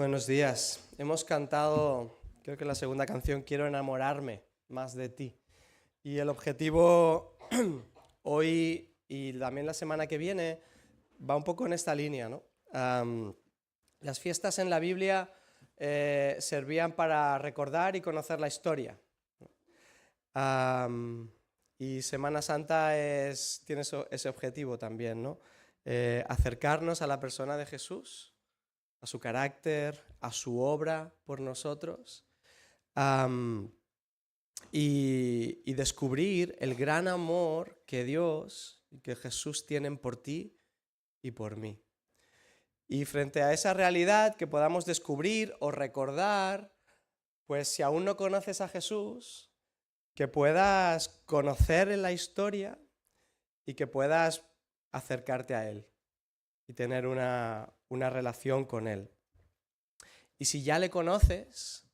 Buenos días. Hemos cantado, creo que la segunda canción, Quiero enamorarme más de ti. Y el objetivo hoy y también la semana que viene va un poco en esta línea, ¿no? Las fiestas en la Biblia servían para recordar y conocer la historia. Y Semana Santa tiene ese objetivo también, ¿no? Acercarnos a la persona de Jesús, a su carácter, a su obra por nosotros, y descubrir el gran amor que Dios y que Jesús tienen por ti y por mí. Y frente a esa realidad que podamos descubrir o recordar, pues si aún no conoces a Jesús, que puedas conocer en la historia y que puedas acercarte a Él y tener una relación con Él. Y si ya le conoces,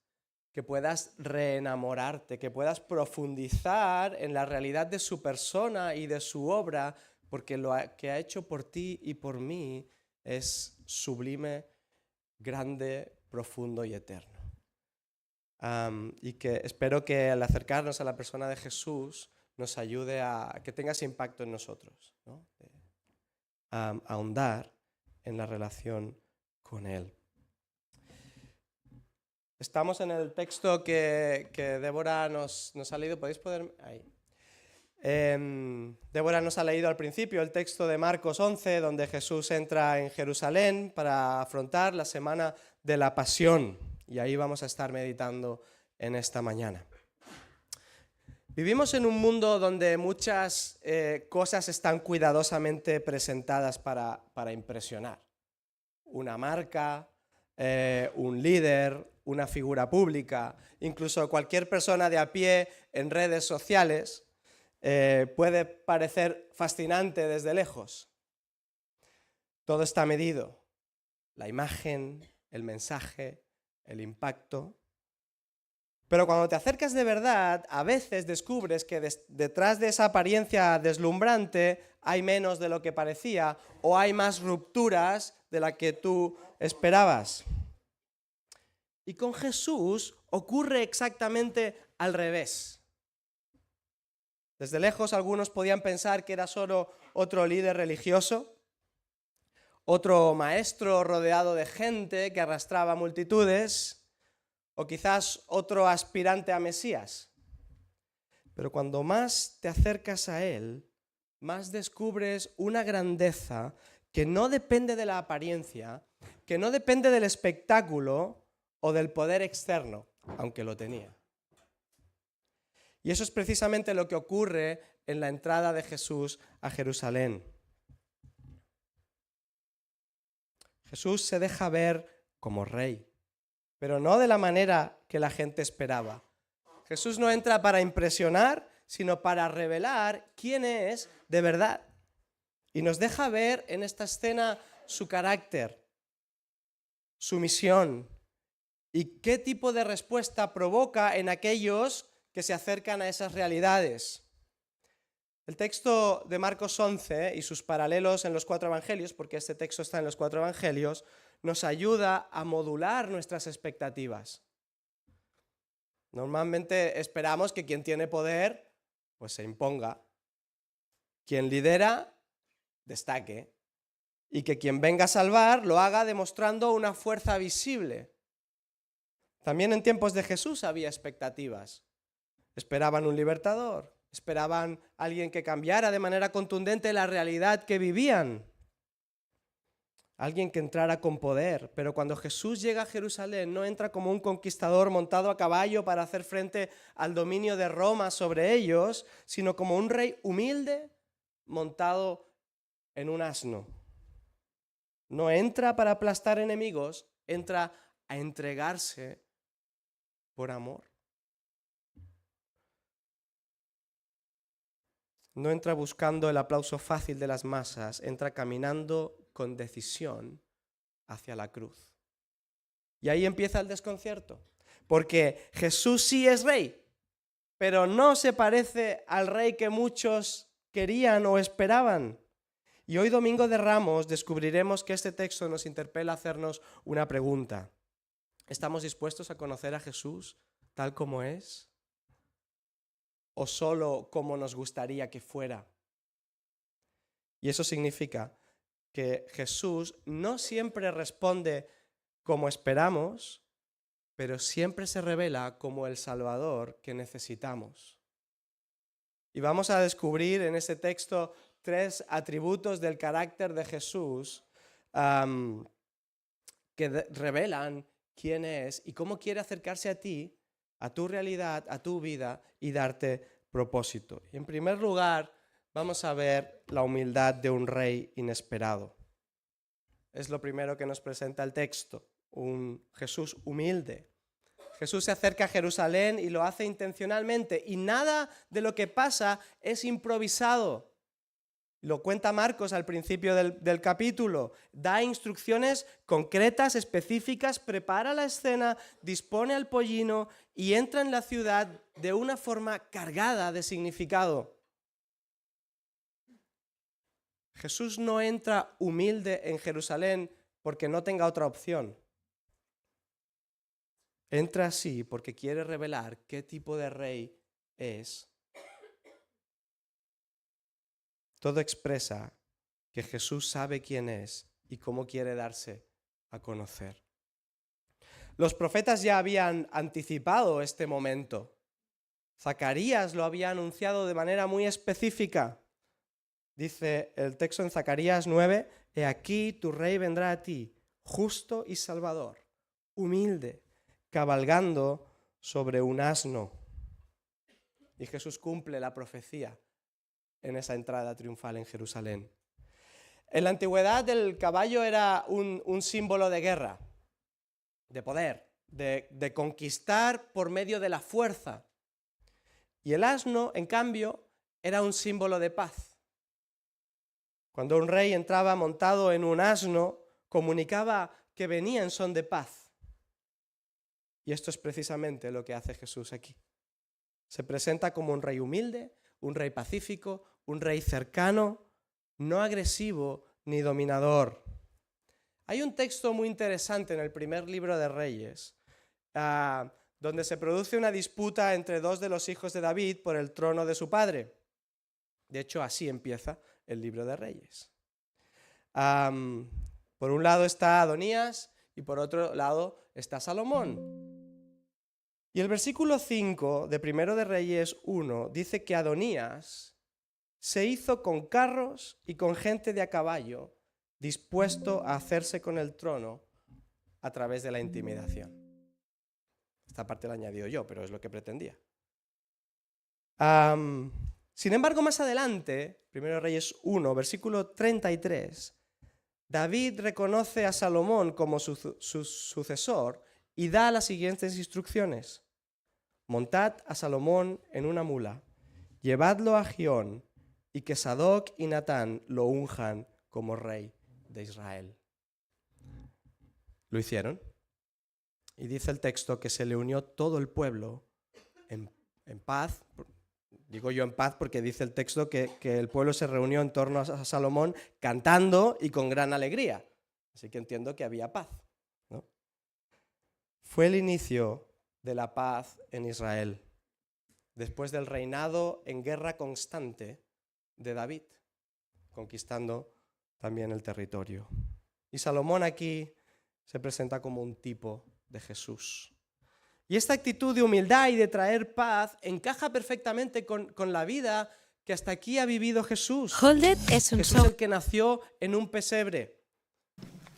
que puedas reenamorarte, que puedas profundizar en la realidad de su persona y de su obra, porque lo que ha hecho por ti y por mí es sublime, grande, profundo y eterno. Y que espero que al acercarnos a la persona de Jesús nos ayude a que tenga ese impacto en nosotros, ¿no? A ahondar en la relación con Él. Estamos en el texto que Débora nos ha leído. ¿Podéis poner ahí? Débora nos ha leído al principio el texto de Marcos 11, donde Jesús entra en Jerusalén para afrontar la semana de la Pasión. Y ahí vamos a estar meditando en esta mañana. Vivimos en un mundo donde muchas cosas están cuidadosamente presentadas para impresionar. Una marca, un líder, una figura pública, incluso cualquier persona de a pie en redes sociales puede parecer fascinante desde lejos. Todo está medido, la imagen, el mensaje, el impacto. Pero cuando te acercas de verdad, a veces descubres que detrás de esa apariencia deslumbrante hay menos de lo que parecía o hay más rupturas de las que tú esperabas. Y con Jesús ocurre exactamente al revés. Desde lejos algunos podían pensar que era solo otro líder religioso, otro maestro rodeado de gente que arrastraba multitudes, o quizás otro aspirante a Mesías. Pero cuando más te acercas a Él, más descubres una grandeza que no depende de la apariencia, que no depende del espectáculo o del poder externo, aunque lo tenía. Y eso es precisamente lo que ocurre en la entrada de Jesús a Jerusalén. Jesús se deja ver como rey, pero no de la manera que la gente esperaba. Jesús no entra para impresionar, sino para revelar quién es de verdad. Y nos deja ver en esta escena su carácter, su misión, y qué tipo de respuesta provoca en aquellos que se acercan a esas realidades. El texto de Marcos 11 y sus paralelos en los 4 evangelios, porque este texto está en los 4 evangelios, nos ayuda a modular nuestras expectativas. Normalmente esperamos que quien tiene poder, pues se imponga. Quien lidera, destaque. Y que quien venga a salvar, lo haga demostrando una fuerza visible. También en tiempos de Jesús había expectativas. Esperaban un libertador, esperaban alguien que cambiara de manera contundente la realidad que vivían. Alguien que entrara con poder, pero cuando Jesús llega a Jerusalén no entra como un conquistador montado a caballo para hacer frente al dominio de Roma sobre ellos, sino como un rey humilde montado en un asno. No entra para aplastar enemigos, entra a entregarse por amor. No entra buscando el aplauso fácil de las masas, entra caminando con decisión hacia la cruz. Y ahí empieza el desconcierto, porque Jesús sí es rey, pero no se parece al rey que muchos querían o esperaban. Y hoy, Domingo de Ramos, descubriremos que este texto nos interpela a hacernos una pregunta. ¿Estamos dispuestos a conocer a Jesús tal como es? ¿O solo como nos gustaría que fuera? Y eso significa que Jesús no siempre responde como esperamos, pero siempre se revela como el Salvador que necesitamos. Y vamos a descubrir en ese texto 3 atributos del carácter de Jesús que revelan quién es y cómo quiere acercarse a ti, a tu realidad, a tu vida y darte propósito. Y en primer lugar, vamos a ver la humildad de un rey inesperado. Es lo primero que nos presenta el texto, un Jesús humilde. Jesús se acerca a Jerusalén y lo hace intencionalmente, y nada de lo que pasa es improvisado. Lo cuenta Marcos al principio del capítulo. Da instrucciones concretas, específicas, prepara la escena, dispone al pollino y entra en la ciudad de una forma cargada de significado. Jesús no entra humilde en Jerusalén porque no tenga otra opción. Entra así porque quiere revelar qué tipo de rey es. Todo expresa que Jesús sabe quién es y cómo quiere darse a conocer. Los profetas ya habían anticipado este momento. Zacarías lo había anunciado de manera muy específica. Dice el texto en Zacarías 9, «He aquí tu rey vendrá a ti, justo y salvador, humilde, cabalgando sobre un asno». Y Jesús cumple la profecía en esa entrada triunfal en Jerusalén. En la antigüedad el caballo era un símbolo de guerra, de poder, de conquistar por medio de la fuerza. Y el asno, en cambio, era un símbolo de paz. Cuando un rey entraba montado en un asno, comunicaba que venía en son de paz. Y esto es precisamente lo que hace Jesús aquí. Se presenta como un rey humilde, un rey pacífico, un rey cercano, no agresivo ni dominador. Hay un texto muy interesante en el primer libro de Reyes, donde se produce una disputa entre 2 de los hijos de David por el trono de su padre. De hecho, así empieza el libro de Reyes. Por un lado está Adonías y por otro lado está Salomón. Y el versículo 5 de Primero de Reyes 1 dice que Adonías se hizo con carros y con gente de a caballo, dispuesto a hacerse con el trono a través de la intimidación. Esta parte la he añadido yo, pero es lo que pretendía. Sin embargo, más adelante, 1 Reyes 1, versículo 33, David reconoce a Salomón como su sucesor y da las siguientes instrucciones. Montad a Salomón en una mula, llevadlo a Gión, y que Sadoc y Natán lo unjan como rey de Israel. Lo hicieron. Y dice el texto que se le unió todo el pueblo en paz. Digo yo en paz porque dice el texto que el pueblo se reunió en torno a Salomón cantando y con gran alegría. Así que entiendo que había paz, ¿no? Fue el inicio de la paz en Israel, después del reinado en guerra constante de David, conquistando también el territorio. Y Salomón aquí se presenta como un tipo de Jesús. Y esta actitud de humildad y de traer paz encaja perfectamente con la vida que hasta aquí ha vivido Jesús. Jesús, el que nació en un pesebre.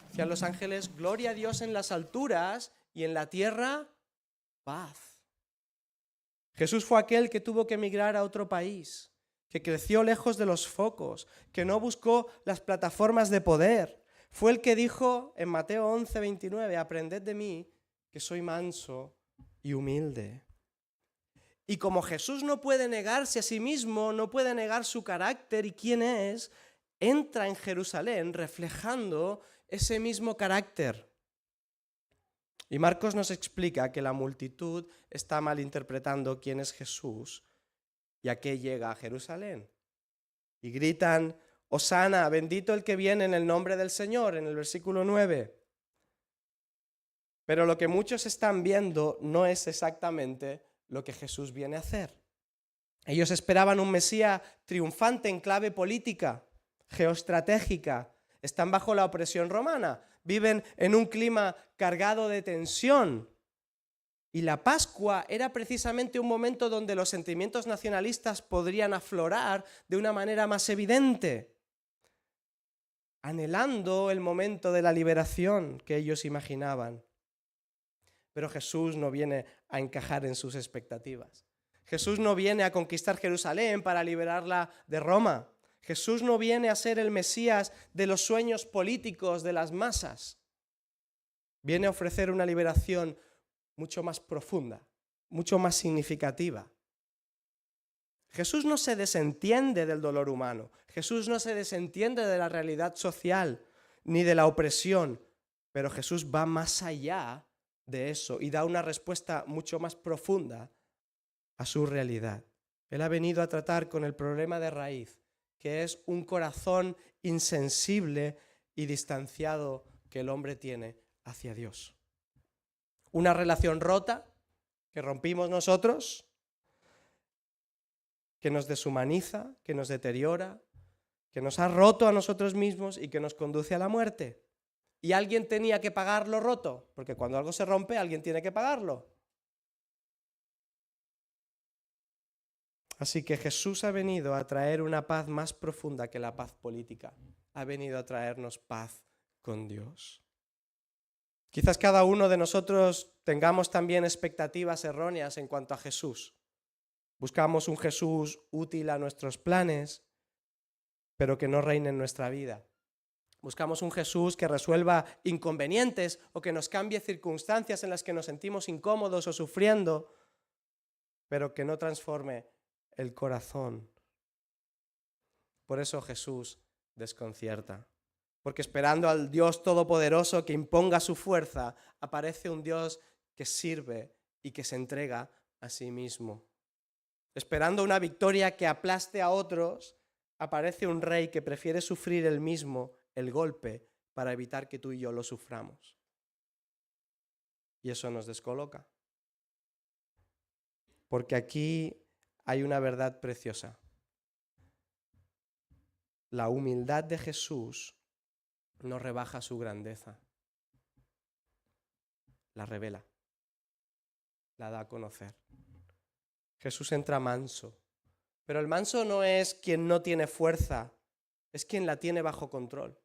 Decían los ángeles, gloria a Dios en las alturas y en la tierra, paz. Jesús fue aquel que tuvo que emigrar a otro país, que creció lejos de los focos, que no buscó las plataformas de poder. Fue el que dijo en Mateo 11, 29, aprended de mí, que soy manso y humilde. Y como Jesús no puede negarse a sí mismo, no puede negar su carácter y quién es, entra en Jerusalén reflejando ese mismo carácter. Y Marcos nos explica que la multitud está malinterpretando quién es Jesús y a qué llega a Jerusalén. Y gritan, Hosana, bendito el que viene en el nombre del Señor, en el versículo 9. Pero lo que muchos están viendo no es exactamente lo que Jesús viene a hacer. Ellos esperaban un Mesías triunfante en clave política, geoestratégica. Están bajo la opresión romana, viven en un clima cargado de tensión. Y la Pascua era precisamente un momento donde los sentimientos nacionalistas podrían aflorar de una manera más evidente, anhelando el momento de la liberación que ellos imaginaban. Pero Jesús no viene a encajar en sus expectativas. Jesús no viene a conquistar Jerusalén para liberarla de Roma. Jesús no viene a ser el Mesías de los sueños políticos de las masas. Viene a ofrecer una liberación mucho más profunda, mucho más significativa. Jesús no se desentiende del dolor humano. Jesús no se desentiende de la realidad social ni de la opresión. Pero Jesús va más allá de eso y da una respuesta mucho más profunda a su realidad. Él ha venido a tratar con el problema de raíz, que es un corazón insensible y distanciado que el hombre tiene hacia Dios. Una relación rota que rompimos nosotros, que nos deshumaniza, que nos deteriora, que nos ha roto a nosotros mismos y que nos conduce a la muerte. Y alguien tenía que pagar lo roto, porque cuando algo se rompe, alguien tiene que pagarlo. Así que Jesús ha venido a traer una paz más profunda que la paz política. Ha venido a traernos paz con Dios. Quizás cada uno de nosotros tengamos también expectativas erróneas en cuanto a Jesús. Buscamos un Jesús útil a nuestros planes, pero que no reine en nuestra vida. Buscamos un Jesús que resuelva inconvenientes o que nos cambie circunstancias en las que nos sentimos incómodos o sufriendo, pero que no transforme el corazón. Por eso Jesús desconcierta. Porque esperando al Dios Todopoderoso que imponga su fuerza, aparece un Dios que sirve y que se entrega a sí mismo. Esperando una victoria que aplaste a otros, aparece un rey que prefiere sufrir él mismo el golpe para evitar que tú y yo lo suframos. Y eso nos descoloca. Porque aquí hay una verdad preciosa. La humildad de Jesús no rebaja su grandeza. La revela. La da a conocer. Jesús entra manso. Pero el manso no es quien no tiene fuerza, es quien la tiene bajo control.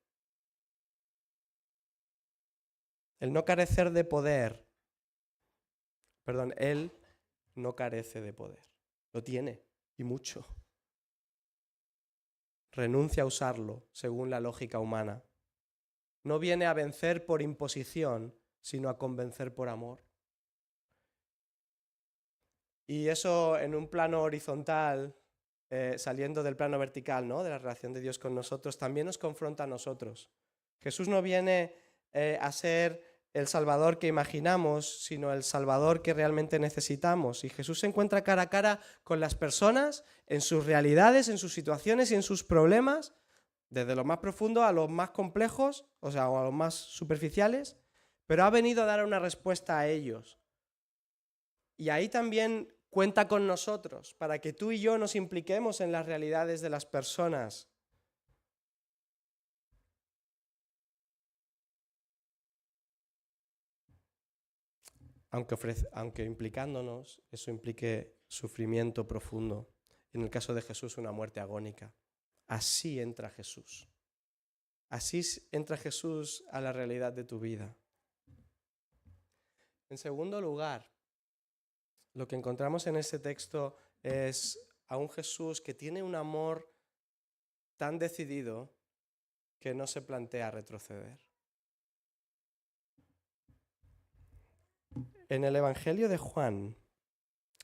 El no carecer de poder, él no carece de poder. Lo tiene, y mucho. Renuncia a usarlo según la lógica humana. No viene a vencer por imposición, sino a convencer por amor. Y eso en un plano horizontal, saliendo del plano vertical, ¿no?, de la relación de Dios con nosotros, también nos confronta a nosotros. Jesús no viene a ser el Salvador que imaginamos, sino el Salvador que realmente necesitamos. Y Jesús se encuentra cara a cara con las personas, en sus realidades, en sus situaciones y en sus problemas, desde lo más profundo a los más complejos, o a los más superficiales, pero ha venido a dar una respuesta a ellos. Y ahí también cuenta con nosotros, para que tú y yo nos impliquemos en las realidades de las personas. Aunque implicándonos, eso implique sufrimiento profundo. En el caso de Jesús, una muerte agónica. Así entra Jesús. Así entra Jesús a la realidad de tu vida. En segundo lugar, lo que encontramos en este texto es a un Jesús que tiene un amor tan decidido que no se plantea retroceder. En el Evangelio de Juan,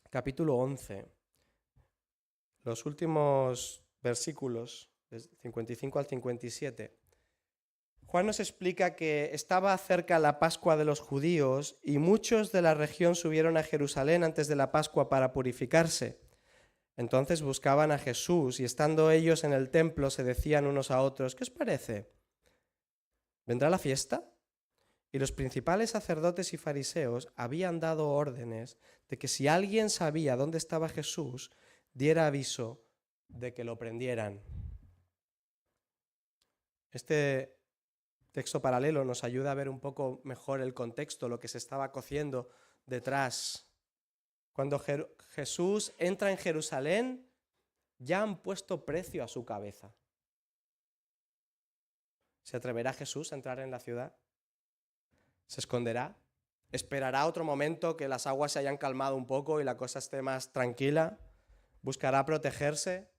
capítulo 11, los últimos versículos, del 55 al 57, Juan nos explica que estaba cerca la Pascua de los judíos y muchos de la región subieron a Jerusalén antes de la Pascua para purificarse. Entonces buscaban a Jesús y estando ellos en el templo se decían unos a otros: ¿qué os parece? ¿Vendrá la fiesta? Y los principales sacerdotes y fariseos habían dado órdenes de que si alguien sabía dónde estaba Jesús, diera aviso de que lo prendieran. Este texto paralelo nos ayuda a ver un poco mejor el contexto, lo que se estaba cociendo detrás. Cuando Jesús entra en Jerusalén, ya han puesto precio a su cabeza. ¿Se atreverá Jesús a entrar en la ciudad? ¿Se esconderá? ¿Esperará otro momento que las aguas se hayan calmado un poco y la cosa esté más tranquila? ¿Buscará protegerse?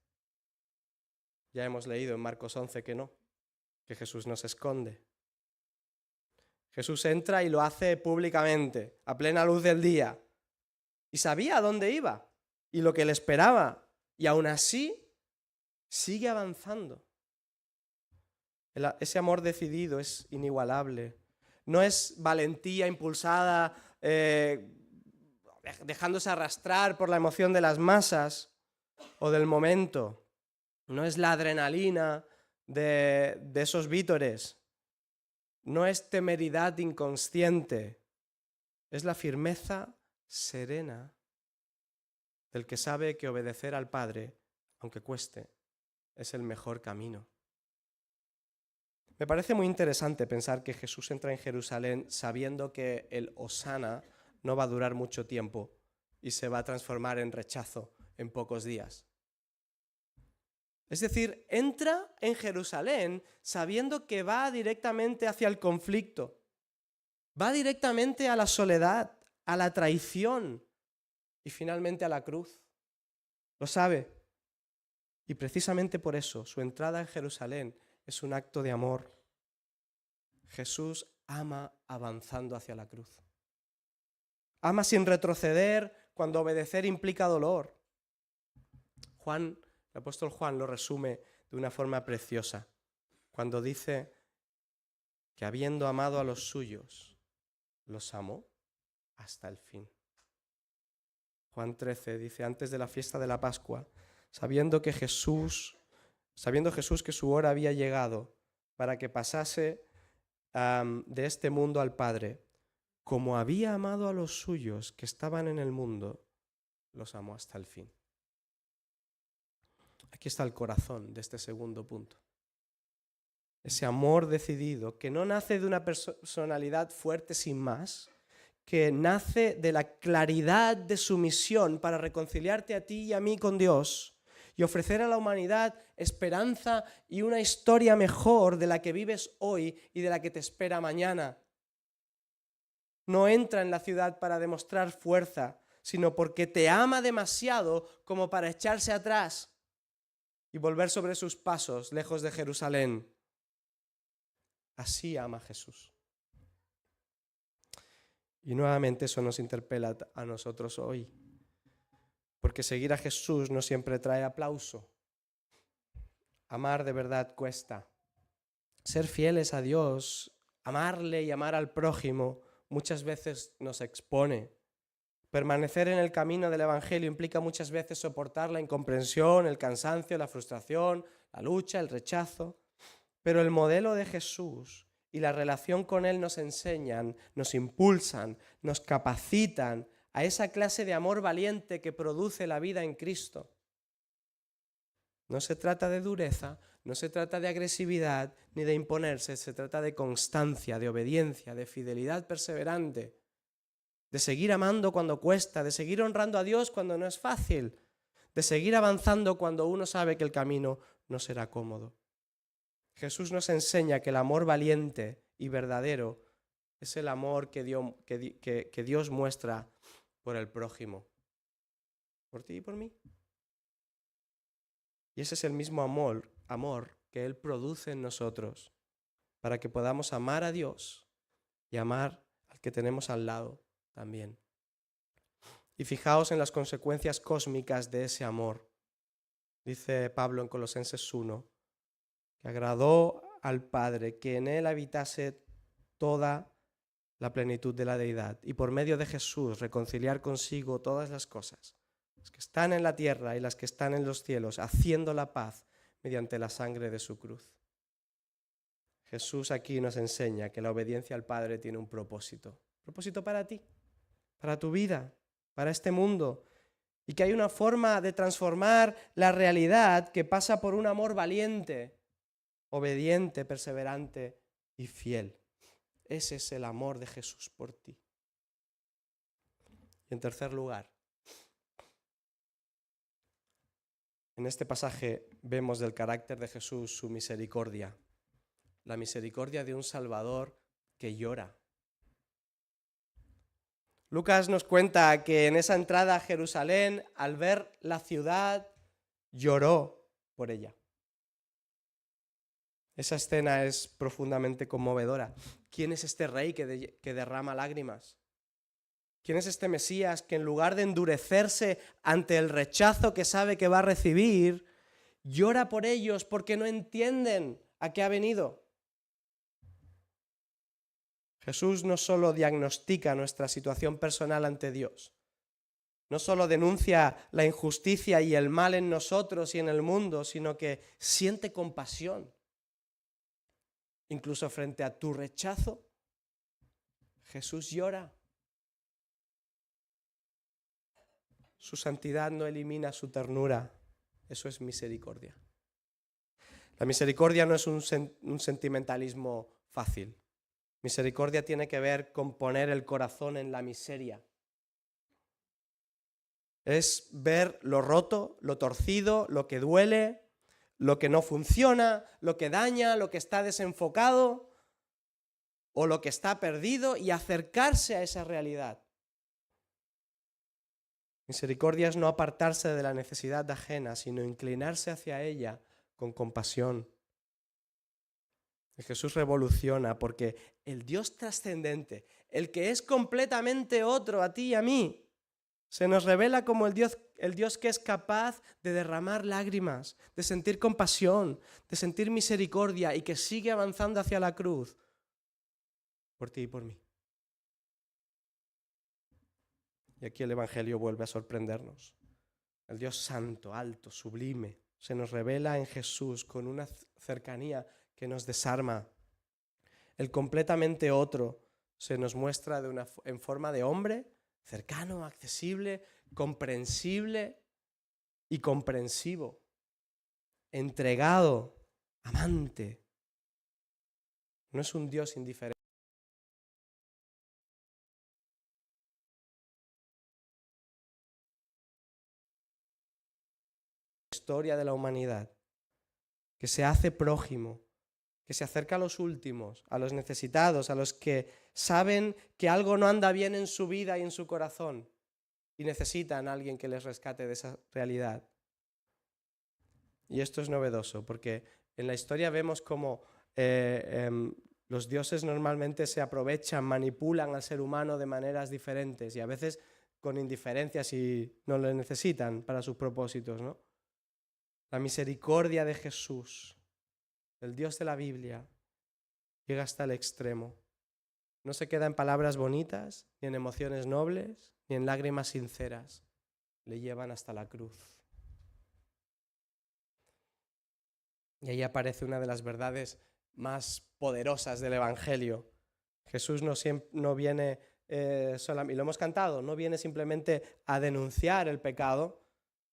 Ya hemos leído en Marcos 11 que no, que Jesús no se esconde. Jesús entra y lo hace públicamente, a plena luz del día. Y sabía a dónde iba y lo que le esperaba. Y aún así sigue avanzando. Ese amor decidido es inigualable. No es valentía impulsada, dejándose arrastrar por la emoción de las masas o del momento. No es la adrenalina de esos vítores. No es temeridad inconsciente. Es la firmeza serena del que sabe que obedecer al Padre, aunque cueste, es el mejor camino. Me parece muy interesante pensar que Jesús entra en Jerusalén sabiendo que el Hosana no va a durar mucho tiempo y se va a transformar en rechazo en pocos días. Es decir, entra en Jerusalén sabiendo que va directamente hacia el conflicto, va directamente a la soledad, a la traición y finalmente a la cruz. Lo sabe. Y precisamente por eso su entrada en Jerusalén es un acto de amor. Jesús ama avanzando hacia la cruz. Ama sin retroceder cuando obedecer implica dolor. El apóstol Juan lo resume de una forma preciosa cuando dice que habiendo amado a los suyos, los amó hasta el fin. Juan 13 dice, antes de la fiesta de la Pascua, sabiendo Jesús que su hora había llegado para que pasase de este mundo al Padre, como había amado a los suyos que estaban en el mundo, los amó hasta el fin. Aquí está el corazón de este segundo punto. Ese amor decidido que no nace de una personalidad fuerte sin más, que nace de la claridad de su misión para reconciliarte a ti y a mí con Dios y ofrecer a la humanidad esperanza y una historia mejor de la que vives hoy y de la que te espera mañana. No entra en la ciudad para demostrar fuerza, sino porque te ama demasiado como para echarse atrás y volver sobre sus pasos lejos de Jerusalén. Así ama Jesús. Y nuevamente eso nos interpela a nosotros hoy. Porque seguir a Jesús no siempre trae aplauso. Amar de verdad cuesta. Ser fieles a Dios, amarle y amar al prójimo, muchas veces nos expone. Permanecer en el camino del Evangelio implica muchas veces soportar la incomprensión, el cansancio, la frustración, la lucha, el rechazo. Pero el modelo de Jesús y la relación con Él nos enseñan, nos impulsan, nos capacitan a esa clase de amor valiente que produce la vida en Cristo. No se trata de dureza, no se trata de agresividad ni de imponerse, se trata de constancia, de obediencia, de fidelidad perseverante, de seguir amando cuando cuesta, de seguir honrando a Dios cuando no es fácil, de seguir avanzando cuando uno sabe que el camino no será cómodo. Jesús nos enseña que el amor valiente y verdadero es el amor que Dios muestra por el prójimo, por ti y por mí. Y ese es el mismo amor que Él produce en nosotros para que podamos amar a Dios y amar al que tenemos al lado también. Y fijaos en las consecuencias cósmicas de ese amor. Dice Pablo en Colosenses 1, que agradó al Padre que en Él habitase toda la plenitud de la deidad y por medio de Jesús reconciliar consigo todas las cosas, las que están en la tierra y las que están en los cielos, haciendo la paz mediante la sangre de su cruz. Jesús aquí nos enseña que la obediencia al Padre tiene un propósito. Propósito para ti, para tu vida, para este mundo. Y que hay una forma de transformar la realidad que pasa por un amor valiente, obediente, perseverante y fiel. Ese es el amor de Jesús por ti. Y en tercer lugar, en este pasaje vemos del carácter de Jesús su misericordia. La misericordia de un Salvador que llora. Lucas nos cuenta que en esa entrada a Jerusalén, al ver la ciudad, lloró por ella. Esa escena es profundamente conmovedora. ¿Quién es este rey que derrama lágrimas? ¿Quién es este Mesías que en lugar de endurecerse ante el rechazo que sabe que va a recibir, llora por ellos porque no entienden a qué ha venido? Jesús no solo diagnostica nuestra situación personal ante Dios, no solo denuncia la injusticia y el mal en nosotros y en el mundo, sino que siente compasión. Incluso frente a tu rechazo, Jesús llora. Su santidad no elimina su ternura. Eso es misericordia. La misericordia no es un sentimentalismo fácil. Misericordia tiene que ver con poner el corazón en la miseria. Es ver lo roto, lo torcido, lo que duele, lo que no funciona, lo que daña, lo que está desenfocado o lo que está perdido y acercarse a esa realidad. Misericordia es no apartarse de la necesidad ajena, sino inclinarse hacia ella con compasión. Y Jesús revoluciona porque el Dios trascendente, el que es completamente otro a ti y a mí, se nos revela como el Dios que es capaz de derramar lágrimas, de sentir compasión, de sentir misericordia y que sigue avanzando hacia la cruz por ti y por mí. Y aquí el Evangelio vuelve a sorprendernos. El Dios santo, alto, sublime, se nos revela en Jesús con una cercanía que nos desarma. El completamente otro se nos muestra en forma de hombre, cercano, accesible, comprensible y comprensivo, entregado, amante. No es un Dios indiferente. La historia de la humanidad, que se hace prójimo, que se acerca a los últimos, a los necesitados, a los que saben que algo no anda bien en su vida y en su corazón y necesitan a alguien que les rescate de esa realidad. Y esto es novedoso porque en la historia vemos cómo los dioses normalmente se aprovechan, manipulan al ser humano de maneras diferentes y a veces con indiferencia si no lo necesitan para sus propósitos, ¿no? La misericordia de Jesús, el Dios de la Biblia, llega hasta el extremo. No se queda en palabras bonitas, ni en emociones nobles, ni en lágrimas sinceras. Le llevan hasta la cruz. Y ahí aparece una de las verdades más poderosas del Evangelio. Jesús no viene solamente, y lo hemos cantado, no viene simplemente a denunciar el pecado,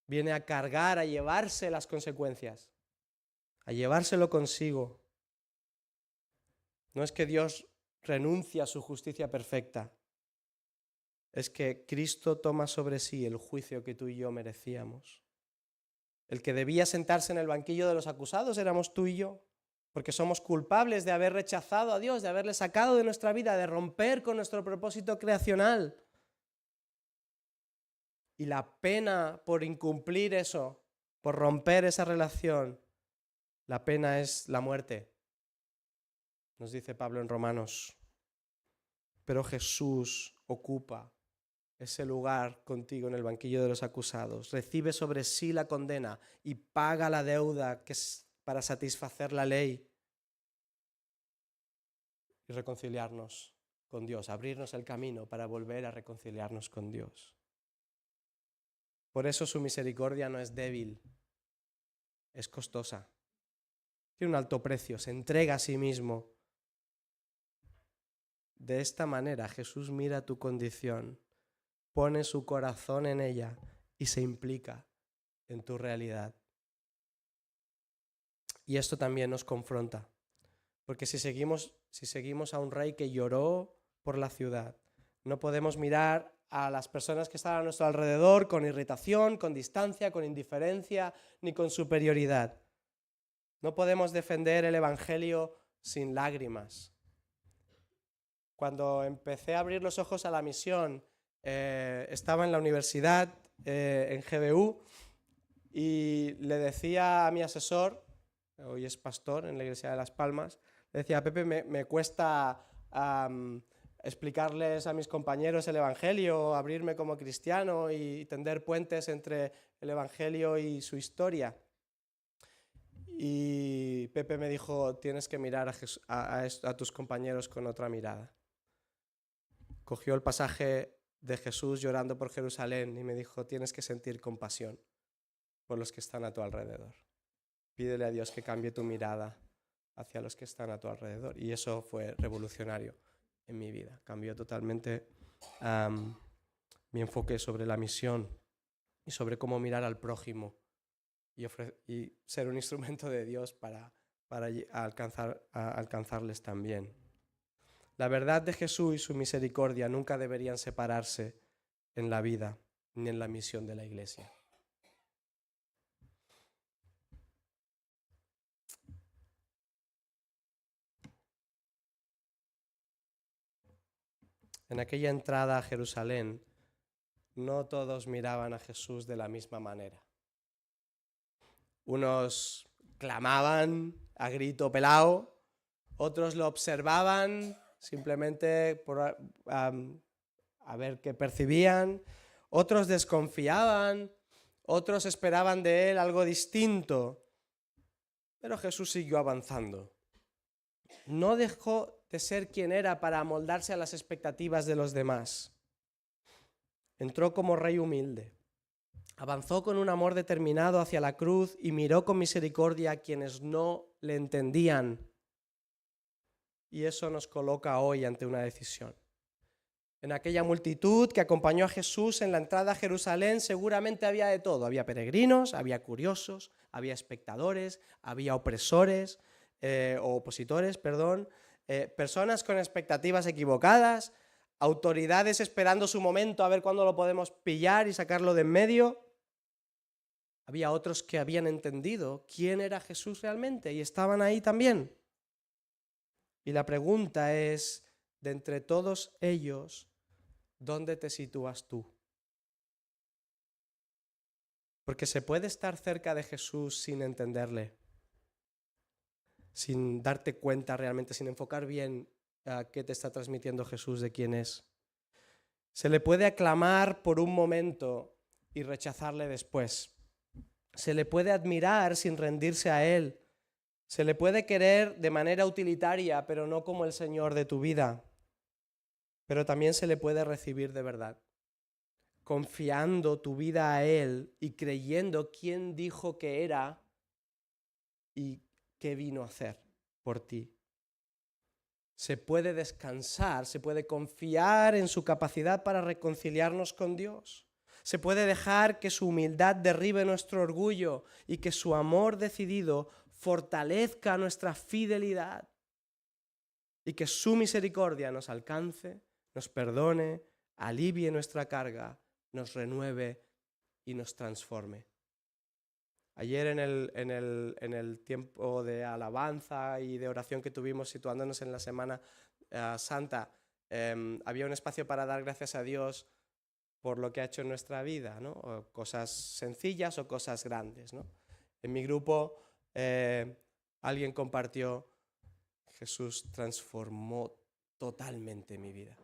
viene a cargar, a llevarse las consecuencias, a llevárselo consigo. No es que Dios renuncie a su justicia perfecta, es que Cristo toma sobre sí el juicio que tú y yo merecíamos. El que debía sentarse en el banquillo de los acusados éramos tú y yo, porque somos culpables de haber rechazado a Dios, de haberle sacado de nuestra vida, de romper con nuestro propósito creacional. Y la pena por incumplir eso, por romper esa relación, la pena es la muerte, nos dice Pablo en Romanos. Pero Jesús ocupa ese lugar contigo en el banquillo de los acusados, recibe sobre sí la condena y paga la deuda que es para satisfacer la ley y reconciliarnos con Dios, abrirnos el camino para volver a reconciliarnos con Dios. Por eso su misericordia no es débil, es costosa. Tiene un alto precio, se entrega a sí mismo. De esta manera Jesús mira tu condición, pone su corazón en ella y se implica en tu realidad. Y esto también nos confronta, porque si seguimos a un rey que lloró por la ciudad, no podemos mirar a las personas que están a nuestro alrededor con irritación, con distancia, con indiferencia, ni con superioridad. No podemos defender el Evangelio sin lágrimas. Cuando empecé a abrir los ojos a la misión, estaba en la universidad, en GBU, y le decía a mi asesor, hoy es pastor en la iglesia de Las Palmas, le decía: Pepe, me cuesta explicarles a mis compañeros el Evangelio, abrirme como cristiano y tender puentes entre el Evangelio y su historia. Y Pepe me dijo: tienes que mirar a tus compañeros con otra mirada. Cogió el pasaje de Jesús llorando por Jerusalén y me dijo: tienes que sentir compasión por los que están a tu alrededor. Pídele a Dios que cambie tu mirada hacia los que están a tu alrededor. Y eso fue revolucionario en mi vida. Cambió totalmente mi enfoque sobre la misión y sobre cómo mirar al prójimo y ser un instrumento de Dios para alcanzarles también. La verdad de Jesús y su misericordia nunca deberían separarse en la vida ni en la misión de la iglesia. En aquella entrada a Jerusalén, no todos miraban a Jesús de la misma manera. Unos clamaban a grito pelao, otros lo observaban simplemente a ver qué percibían, otros desconfiaban, otros esperaban de él algo distinto. Pero Jesús siguió avanzando. No dejó de ser quien era para amoldarse a las expectativas de los demás. Entró como rey humilde. Avanzó con un amor determinado hacia la cruz y miró con misericordia a quienes no le entendían. Y eso nos coloca hoy ante una decisión. En aquella multitud que acompañó a Jesús en la entrada a Jerusalén seguramente había de todo. Había peregrinos, había curiosos, había espectadores, había opresores, opositores, personas con expectativas equivocadas, autoridades esperando su momento a ver cuándo lo podemos pillar y sacarlo de en medio. Había otros que habían entendido quién era Jesús realmente y estaban ahí también. Y la pregunta es, de entre todos ellos, ¿dónde te sitúas tú? Porque se puede estar cerca de Jesús sin entenderle, sin darte cuenta realmente, sin enfocar bien a qué te está transmitiendo Jesús de quién es. Se le puede aclamar por un momento y rechazarle después. Se le puede admirar sin rendirse a él. Se le puede querer de manera utilitaria, pero no como el Señor de tu vida. Pero también se le puede recibir de verdad, confiando tu vida a Él y creyendo quién dijo que era y qué vino a hacer por ti. Se puede descansar, se puede confiar en su capacidad para reconciliarnos con Dios. Se puede dejar que su humildad derribe nuestro orgullo y que su amor decidido fortalezca nuestra fidelidad y que su misericordia nos alcance, nos perdone, alivie nuestra carga, nos renueve y nos transforme. Ayer en el tiempo de alabanza y de oración que tuvimos situándonos en la Semana Santa, había un espacio para dar gracias a Dios por lo que ha hecho en nuestra vida, ¿no? O cosas sencillas o cosas grandes, ¿no? En mi grupo alguien compartió: Jesús transformó totalmente mi vida.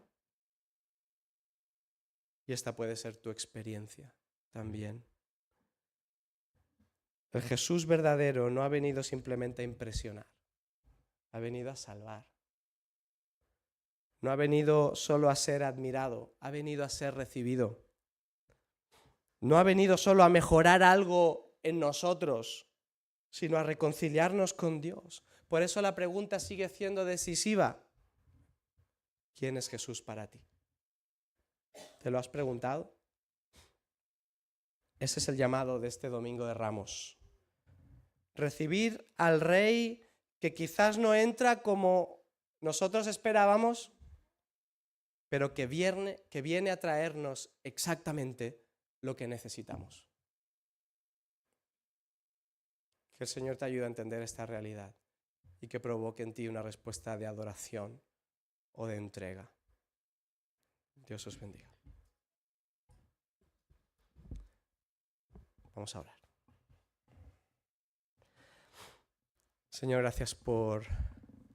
Y esta puede ser tu experiencia también. El Jesús verdadero no ha venido simplemente a impresionar, ha venido a salvar. No ha venido solo a ser admirado, ha venido a ser recibido. No ha venido solo a mejorar algo en nosotros, sino a reconciliarnos con Dios. Por eso la pregunta sigue siendo decisiva. ¿Quién es Jesús para ti? ¿Te lo has preguntado? Ese es el llamado de este Domingo de Ramos. Recibir al Rey que quizás no entra como nosotros esperábamos, pero que viene a traernos exactamente lo que necesitamos. Que el Señor te ayude a entender esta realidad y que provoque en ti una respuesta de adoración o de entrega. Dios os bendiga. Vamos a orar. Señor, gracias por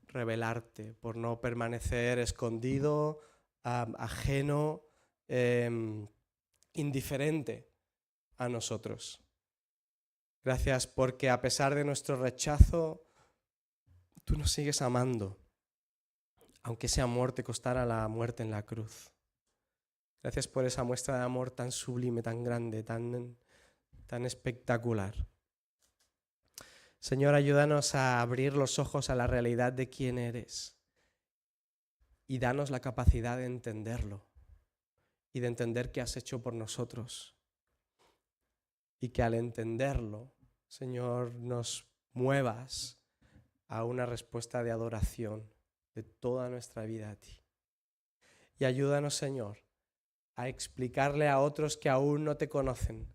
revelarte, por no permanecer escondido, ajeno, indiferente a nosotros. Gracias porque a pesar de nuestro rechazo, tú nos sigues amando, aunque ese amor te costara la muerte en la cruz. Gracias por esa muestra de amor tan sublime, tan grande, tan espectacular. Señor, ayúdanos a abrir los ojos a la realidad de quién eres y danos la capacidad de entenderlo y de entender qué has hecho por nosotros. Y que al entenderlo, Señor, nos muevas a una respuesta de adoración de toda nuestra vida a ti. Y ayúdanos, Señor, a explicarle a otros que aún no te conocen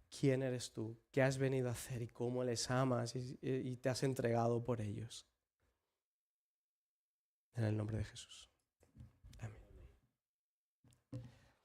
quién eres tú, qué has venido a hacer y cómo les amas y te has entregado por ellos. En el nombre de Jesús.